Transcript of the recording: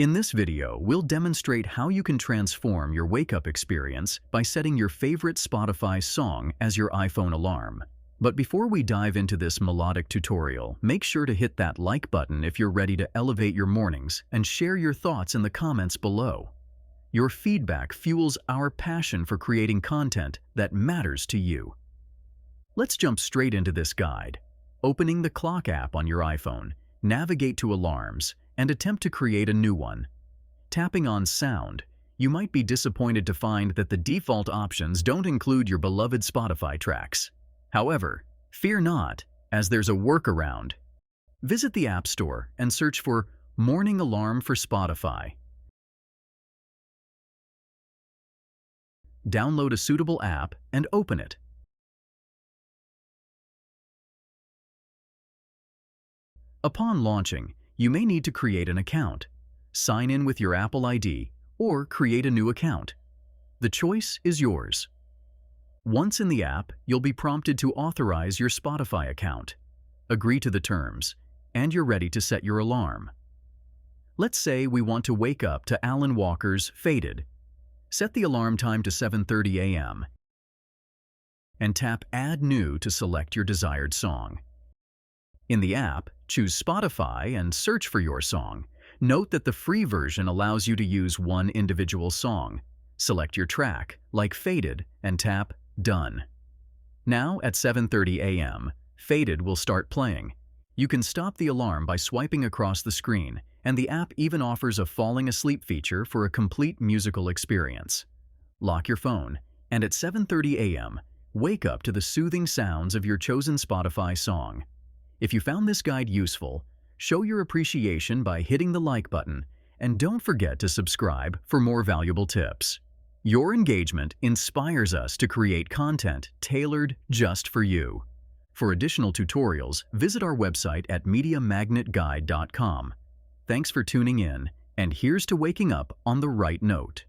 In this video, we'll demonstrate how you can transform your wake-up experience by setting your favorite Spotify song as your iPhone alarm. But before we dive into this melodic tutorial, make sure to hit that like button if you're ready to elevate your mornings and share your thoughts in the comments below. Your feedback fuels our passion for creating content that matters to you. Let's jump straight into this guide. Opening the Clock app on your iPhone, navigate to Alarms, and attempt to create a new one. Tapping on Sound, you might be disappointed to find that the default options don't include your beloved Spotify tracks. However, fear not, as there's a workaround. Visit the App Store and search for Morning Alarm for Spotify. Download a suitable app and open it. Upon launching, you may need to create an account, sign in with your Apple ID, or create a new account. The choice is yours. Once in the app, you'll be prompted to authorize your Spotify account. Agree to the terms, and you're ready to set your alarm. Let's say we want to wake up to Alan Walker's Faded. Set the alarm time to 7:30 a.m. and tap Add New to select your desired song. In the app, choose Spotify and search for your song. Note that the free version allows you to use one individual song. Select your track, like Faded, and tap Done. Now, at 7:30 a.m., Faded will start playing. You can stop the alarm by swiping across the screen, and the app even offers a falling asleep feature for a complete musical experience. Lock your phone, and at 7:30 a.m., wake up to the soothing sounds of your chosen Spotify song. If you found this guide useful, show your appreciation by hitting the like button, and don't forget to subscribe for more valuable tips. Your engagement inspires us to create content tailored just for you. For additional tutorials, visit our website at MediaMagnetGuide.com. Thanks for tuning in, and here's to waking up on the right note.